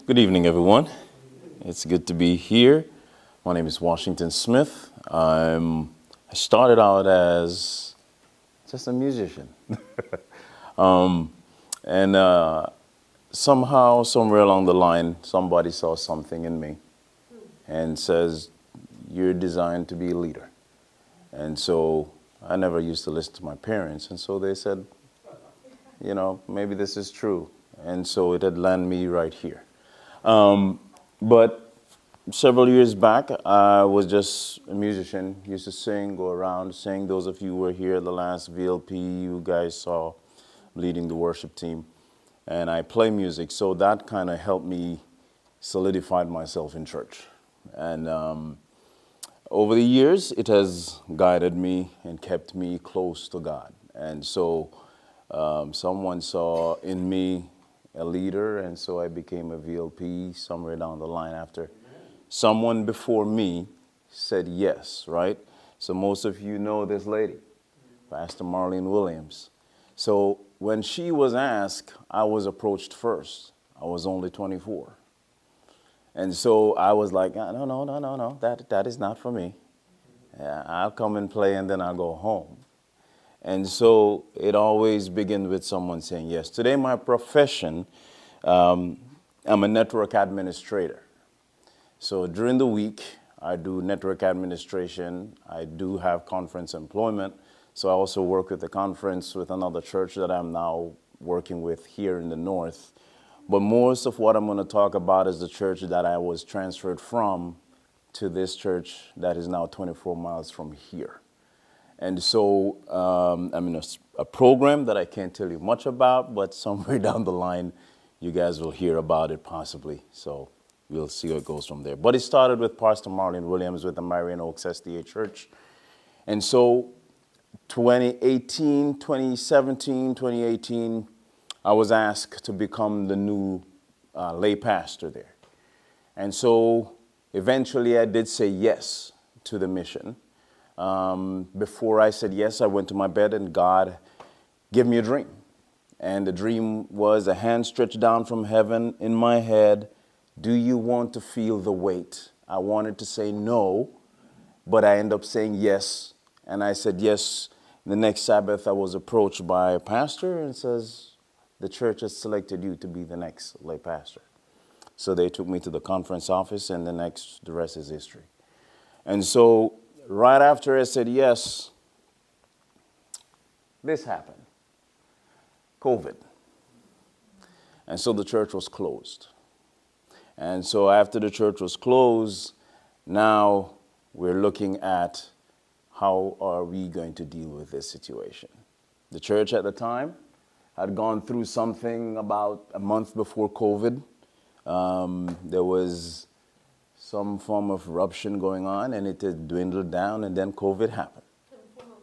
Good evening, everyone. It's good to be here. My name is Washington Smith. I started out as just a musician. And somehow, somewhere along the line, somebody saw something in me and says, you're designed to be a leader. And so I never used to listen to my parents. And so they said, maybe this is true. And so it had landed me right here. But several years back, I was just a musician, used to sing, go around sing. Those of you who were here at the last VLP, you guys saw leading the worship team. And I play music, so that kind of helped me solidify myself in church. And over the years, it has guided me and kept me close to God. And so someone saw in me a leader, and so I became a VLP somewhere down the line after someone before me said yes, right? So most of you know this lady, Pastor Marion Williams. So when she was asked, I was approached first. I was only 24. And so I was like, no, that is not for me. I'll come and play and then I'll go home. And so it always begins with someone saying yes. Today, my profession, I'm a network administrator. So during the week, I do network administration. I do have conference employment. So I also work with the conference with another church that I'm now working with here in the north. But most of what I'm going to talk about is the church that I was transferred from to this church that is now 24 miles from here. And so I'm in a program that I can't tell you much about, but somewhere down the line, you guys will hear about it possibly. So we'll see how it goes from there. But it started with Pastor Marion Williams with the Marion Oaks SDA Church. And so 2018, 2018, I was asked to become the new lay pastor there. And so eventually I did say yes to the mission. Before I said yes, I went to my bed and God gave me a dream. And the dream was a hand stretched down from heaven in my head. Do you want to feel the weight? I wanted to say no, but I ended up saying yes. And I said yes. The next Sabbath, I was approached by a pastor and says, the church has selected you to be the next lay pastor. So they took me to the conference office, and the rest is history. And so right after I said yes, this happened. COVID. And so the church was closed. And so after the church was closed, now we're looking at how are we going to deal with this situation. The church at the time had gone through something about a month before COVID. There was some form of eruption going on, and it had dwindled down, and then COVID happened. Some form of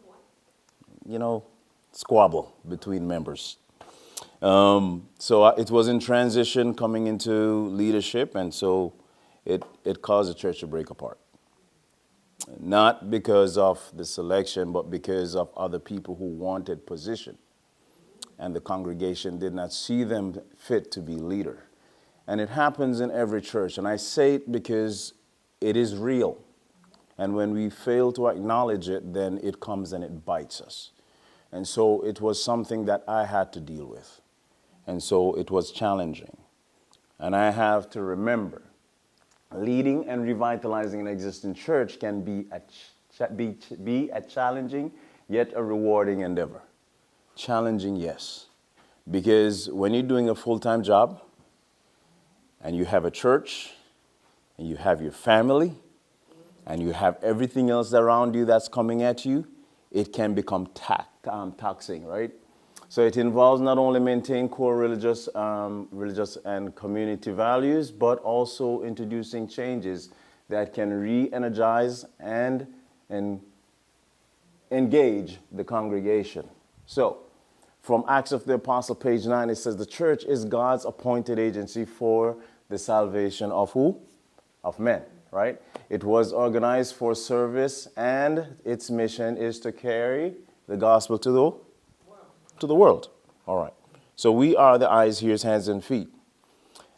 what? Squabble between members. So it was in transition coming into leadership, and so it caused the church to break apart. Not because of the selection, but because of other people who wanted position. And the congregation did not see them fit to be leader. And it happens in every church. And I say it because it is real. And when we fail to acknowledge it, then it comes and it bites us. And so it was something that I had to deal with. And so it was challenging. And I have to remember, leading and revitalizing an existing church can be a challenging yet a rewarding endeavor. Challenging, yes. Because when you're doing a full-time job and you have a church and you have your family and you have everything else around you that's coming at you, it can become taxing, right? So it involves not only maintaining core religious and community values, but also introducing changes that can re-energize and engage the congregation. So, from Acts of the Apostle, page 9, it says, the church is God's appointed agency for the salvation of who? Of men, right? It was organized for service, and its mission is to carry the gospel to the world. All right. So we are the eyes, ears, hands, and feet.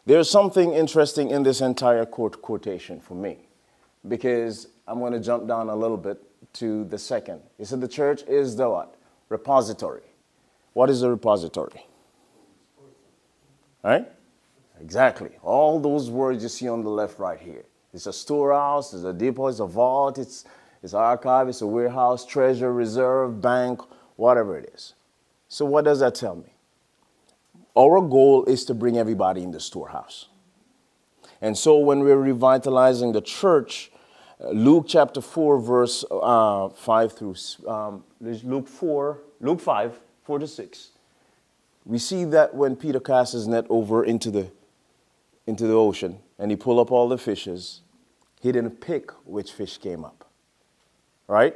There's something interesting in this entire quotation for me, because I'm going to jump down a little bit to the second. He said the church is the what? Repository. What is a repository? Right? Exactly. All those words you see on the left right here. It's a storehouse, it's a depot, it's a vault, it's an archive, it's a warehouse, treasure, reserve, bank, whatever it is. So what does that tell me? Our goal is to bring everybody in the storehouse. And so when we're revitalizing the church, Luke chapter 4, verse 5 through, Luke 5, 4 to 6, we see that when Peter cast his net over into the ocean and he pulled up all the fishes, he didn't pick which fish came up, right?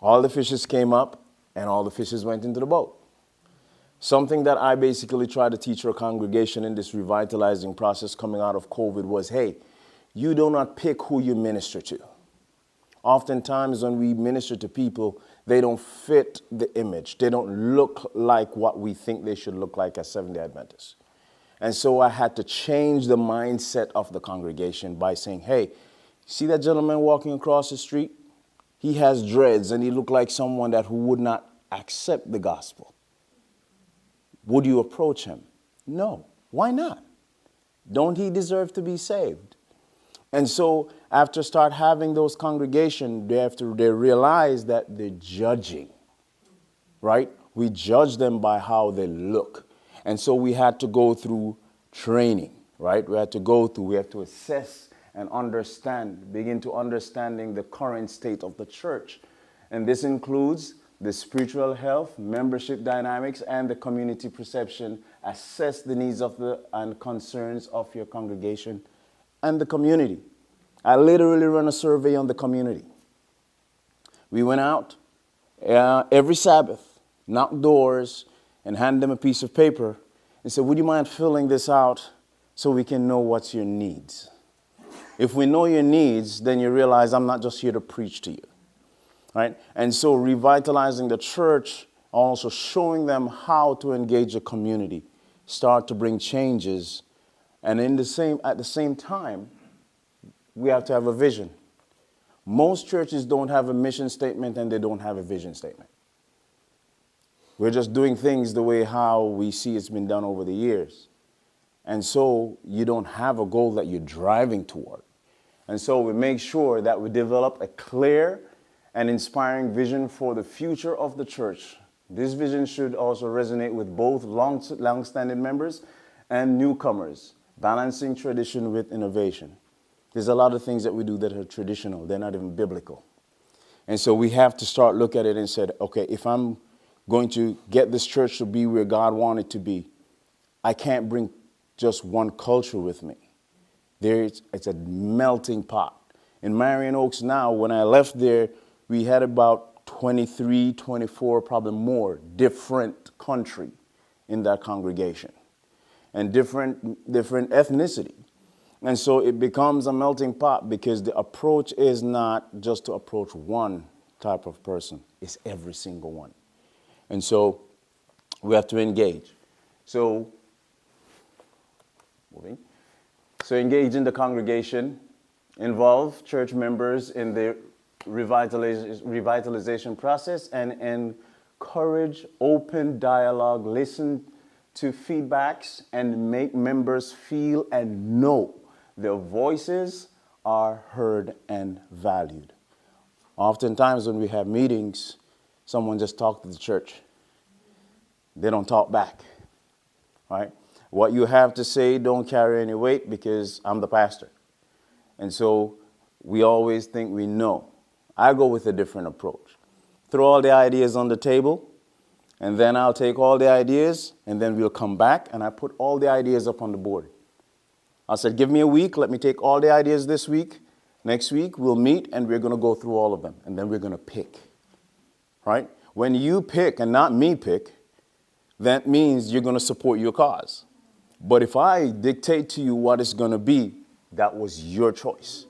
All the fishes came up and all the fishes went into the boat. Something that I basically try to teach our congregation in this revitalizing process coming out of COVID was, hey, you do not pick who you minister to. Oftentimes when we minister to people, they don't fit the image. They don't look like what we think they should look like as Seventh-day Adventists. And so I had to change the mindset of the congregation by saying, hey, see that gentleman walking across the street? He has dreads and he looked like someone who would not accept the gospel. Would you approach him? No. Why not? Don't he deserve to be saved? And so after start having those congregations, they realize that they're judging, right? We judge them by how they look. And so we had to go through training, right? We have to assess and understand, begin to understanding the current state of the church. And this includes the spiritual health, membership dynamics, and the community perception. Assess the needs and concerns of your congregation and the community. I literally run a survey on the community. We went out every Sabbath, knocked doors, and hand them a piece of paper and said, would you mind filling this out so we can know what's your needs? If we know your needs, then you realize I'm not just here to preach to you. Right? And so revitalizing the church, also showing them how to engage the community, start to bring changes. And at the same time, we have to have a vision. Most churches don't have a mission statement and they don't have a vision statement. We're just doing things the way how we see it's been done over the years. And so you don't have a goal that you're driving toward. And so we make sure that we develop a clear and inspiring vision for the future of the church. This vision should also resonate with both long-standing members and newcomers, balancing tradition with innovation. There's a lot of things that we do that are traditional. They're not even biblical. And so we have to start look at it and say, okay, if I'm going to get this church to be where God wanted it to be, I can't bring just one culture with me. It's a melting pot. In Marion Oaks now, when I left there, we had about 23, 24, probably more, different country in that congregation and different ethnicity. And so it becomes a melting pot because the approach is not just to approach one type of person. It's every single one. And so we have to engage. So engage in the congregation, involve church members in the revitalization process, and encourage open dialogue, listen to feedbacks, and make members feel and know their voices are heard and valued. Oftentimes when we have meetings, someone just talks to the church. They don't talk back, right? What you have to say don't carry any weight because I'm the pastor. And so we always think we know. I go with a different approach. Throw all the ideas on the table, and then I'll take all the ideas, and then we'll come back, and I put all the ideas up on the board. I said, give me a week. Let me take all the ideas this week. Next week, we'll meet, and we're going to go through all of them, and then we're going to pick, right? When you pick and not me pick, that means you're going to support your cause. But if I dictate to you what it's going to be, that was your choice.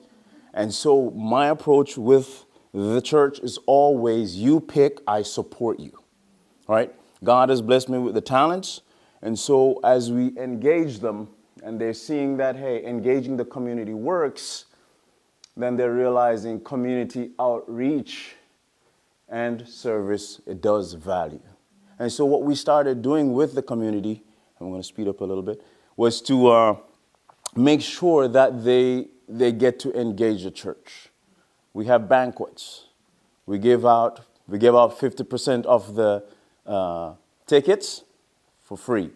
And so my approach with the church is always you pick, I support you. All right? God has blessed me with the talents. And so as we engage them and they're seeing that, hey, engaging the community works, then they're realizing community outreach and service, it does value. And so what we started doing with the community, I'm going to speed up a little bit, was to make sure that they get to engage the church. We have banquets. We give out 50% of the tickets for free,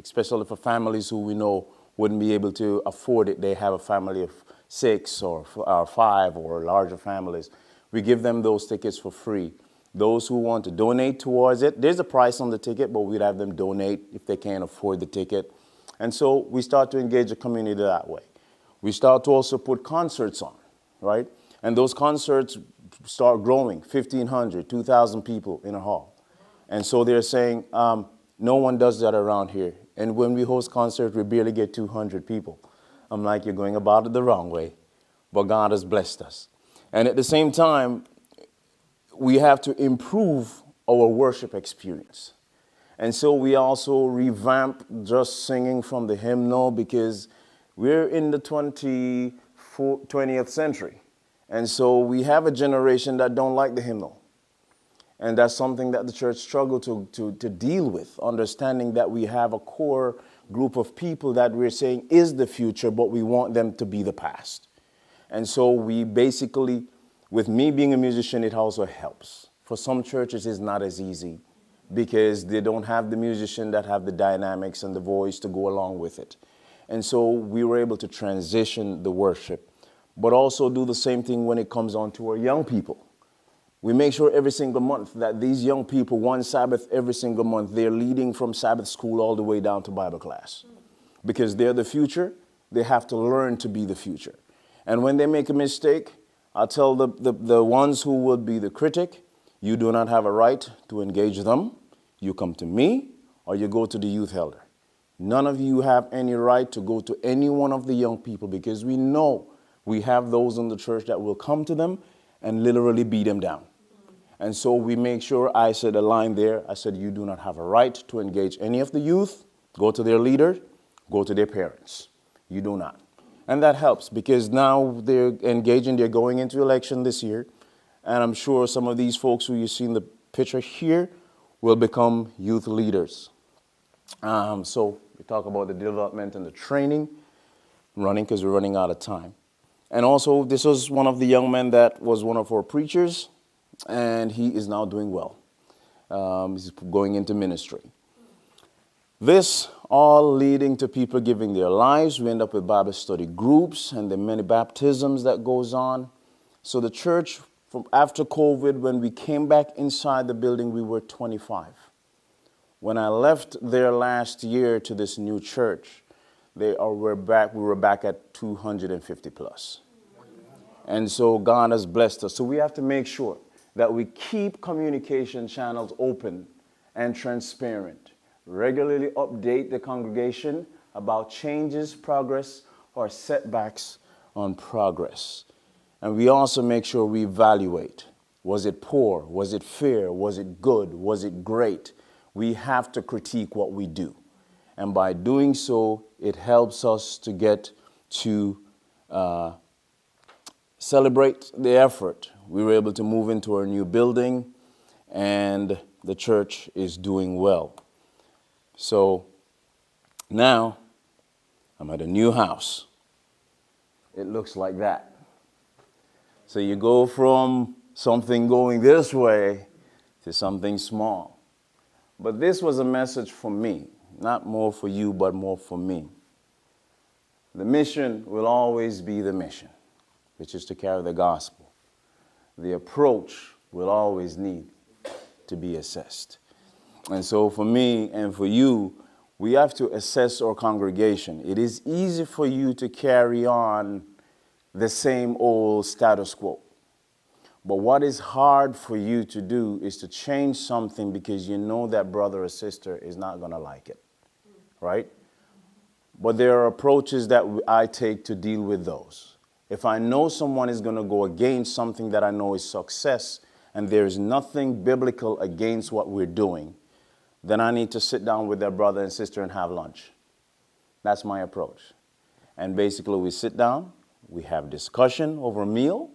especially for families who we know wouldn't be able to afford it. They have a family of 6 or 5 or larger families. We give them those tickets for free. Those who want to donate towards it, there's a price on the ticket, but we'd have them donate if they can't afford the ticket. And so we start to engage the community that way. We start to also put concerts on, right? And those concerts start growing, 1,500, 2,000 people in a hall. And so they're saying, no one does that around here. And when we host concerts, we barely get 200 people. I'm like, you're going about it the wrong way. But God has blessed us. And at the same time, we have to improve our worship experience. And so we also revamp just singing from the hymnal, because we're in the 20th century. And so we have a generation that don't like the hymnal. And that's something that the church struggled to deal with, understanding that we have a core group of people that we're saying is the future, but we want them to be the past. And so we basically, with me being a musician, it also helps. For some churches, it's not as easy because they don't have the musician that have the dynamics and the voice to go along with it. And so we were able to transition the worship, but also do the same thing when it comes on to our young people. We make sure every single month that these young people, one Sabbath every single month, they're leading from Sabbath school all the way down to Bible class. Because they're the future, they have to learn to be the future. And when they make a mistake, I'll tell the ones who would be the critic, you do not have a right to engage them. You come to me or you go to the youth elder. None of you have any right to go to any one of the young people, because we know we have those in the church that will come to them and literally beat them down. And so we make sure, I said a line there, I said, you do not have a right to engage any of the youth. Go to their leader, go to their parents. You do not. And that helps, because now they're engaging, they're going into election this year. And I'm sure some of these folks who you see in the picture here will become youth leaders. So we talk about the development and the training. I'm running because we're running out of time. And also, this was one of the young men that was one of our preachers, and he is now doing well. He's going into ministry. This all leading to people giving their lives. We end up with Bible study groups and the many baptisms that goes on. So the church, from after COVID, when we came back inside the building, we were 25. When I left there last year to this new church, we were back at 250 plus. And so God has blessed us. So we have to make sure that we keep communication channels open and transparent. Regularly update the congregation about changes, progress, or setbacks on progress. And we also make sure we evaluate. Was it poor? Was it fair? Was it good? Was it great? We have to critique what we do. And by doing so, it helps us to get to celebrate the effort. We were able to move into our new building, and the church is doing well. So now I'm at a new house. It looks like that. So you go from something going this way to something small. But this was a message for me, not more for you, but more for me. The mission will always be the mission, which is to carry the gospel. The approach will always need to be assessed. And so for me and for you, we have to assess our congregation. It is easy for you to carry on the same old status quo. But what is hard for you to do is to change something because you know that brother or sister is not going to like it, right? But there are approaches that I take to deal with those. If I know someone is going to go against something that I know is success, and there is nothing biblical against what we're doing, then I need to sit down with that brother and sister and have lunch. That's my approach. And basically we sit down, we have discussion over a meal,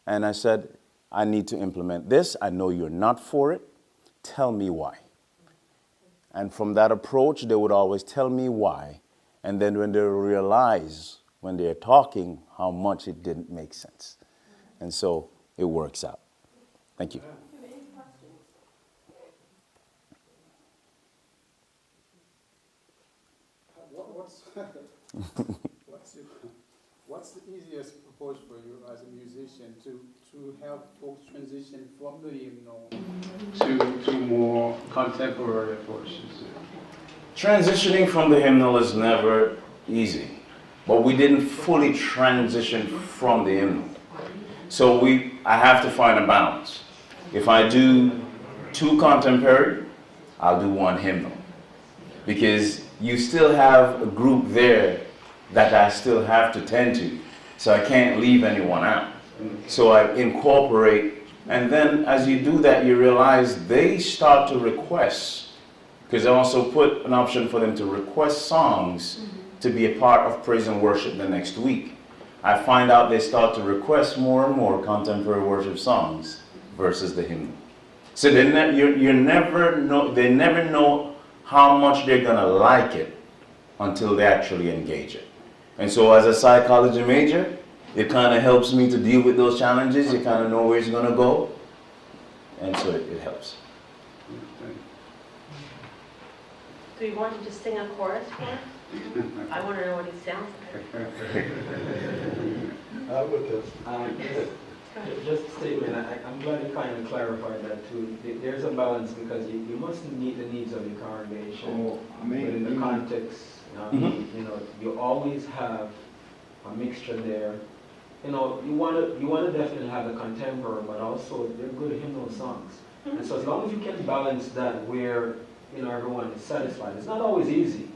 and I said, I need to implement this. I know you're not for it. Tell me why. And from that approach, they would always tell me why. And then when they realize, when they're talking, how much it didn't make sense. And so it works out. Thank you. What's the easiest approach for you as a musician to help folks transition from the hymnal to more contemporary approaches? Transitioning from the hymnal is never easy, but we didn't fully transition from the hymnal. So I have to find a balance. If I do 2 contemporary, I'll do 1 hymnal. Because you still have a group there that I still have to tend to. So I can't leave anyone out. So I incorporate, and then as you do that, you realize they start to request, because I also put an option for them to request songs to be a part of praise and worship the next week. I find out they start to request more and more contemporary worship songs versus the hymnal. So they never know how much they're going to like it until they actually engage it. And so as a psychology major, it kind of helps me to deal with those challenges. You kind of know where it's going to go. And so it helps. Do you want to just sing a chorus for us? I want to know what he sounds like. Just a statement. I'm glad you kind of clarified that too. There's a balance because you must meet the needs of your congregation within the context. You know, you always have a mixture there. You know, you want to definitely have the contemporary, but also they're good hymnal songs. And so as long as you can balance that, where everyone is satisfied. It's not always easy,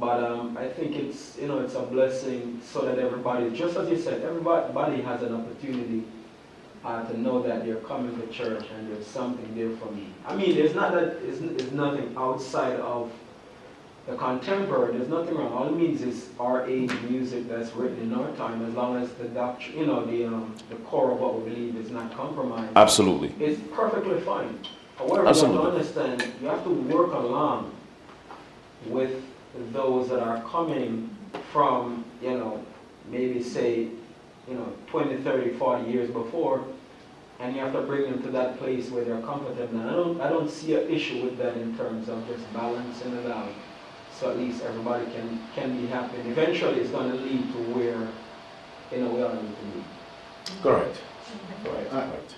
but I think it's it's a blessing so that everybody, just as you said, everybody has an opportunity to know that they're coming to church and there's something there for me. I mean, there's nothing outside of the contemporary. There's nothing wrong. All it means is our age music that's written in our time, as long as the doctrine, the core of what we believe is not compromised. Absolutely. It's perfectly fine. However, you have to understand, you have to work along with those that are coming from, maybe say, 20, 30, 40 years before, and you have to bring them to that place where they're comfortable. And I don't see an issue with that in terms of just balancing it out, so at least everybody can be happy. And eventually, it's going to lead to where, we all need to be. Correct. Correct.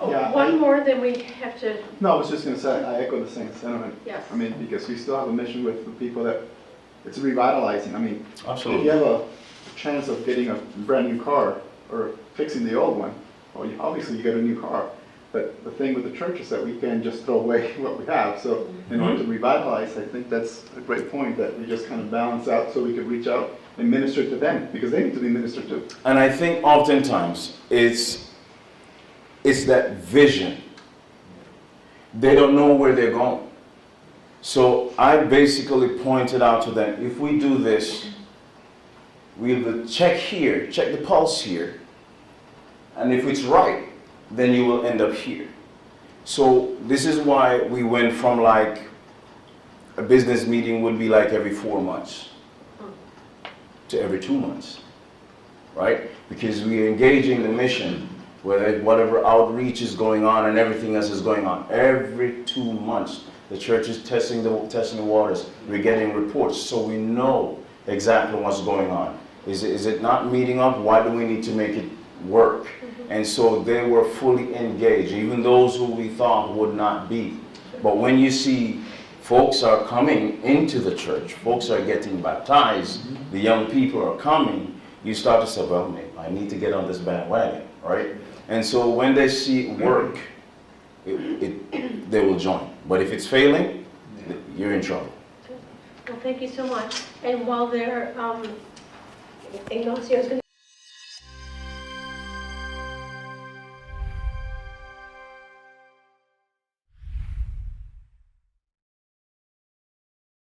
Oh, Yeah, one more, then we have to. No, I was just going to say, I echo the same sentiment. Yes. I mean, because we still have a mission with the people that it's revitalizing. I mean, Absolutely. if you have a chance of getting a brand new car or fixing the old one, well, obviously you get a new car. But the thing with the church is that we can't just throw away what we have. So in order to revitalize, I think that's a great point, that we just kind of balance out so we can reach out and minister to them, because they need to be ministered to. And I think oftentimes it's that vision. They don't know where they're going. So I basically pointed out to them, if we do this, we'll check here, check the pulse here, and if it's right, then you will end up here. So this is why we went from like a business meeting would be like every 4 months to every 2 months, right? Because we are engaging the mission, whatever outreach is going on and everything else is going on. Every 2 months, the church is testing the waters. We're getting reports, so we know exactly what's going on. Is it not meeting up? Why do we need to make it work? And so they were fully engaged, even those who we thought would not be. But when you see folks are coming into the church, folks are getting baptized, the young people are coming, you start to say, well, I need to get on this bandwagon, right? And so when they see it work, they will join. But if it's failing, you're in trouble. Well, thank you so much. And while they're, Ignacio's going to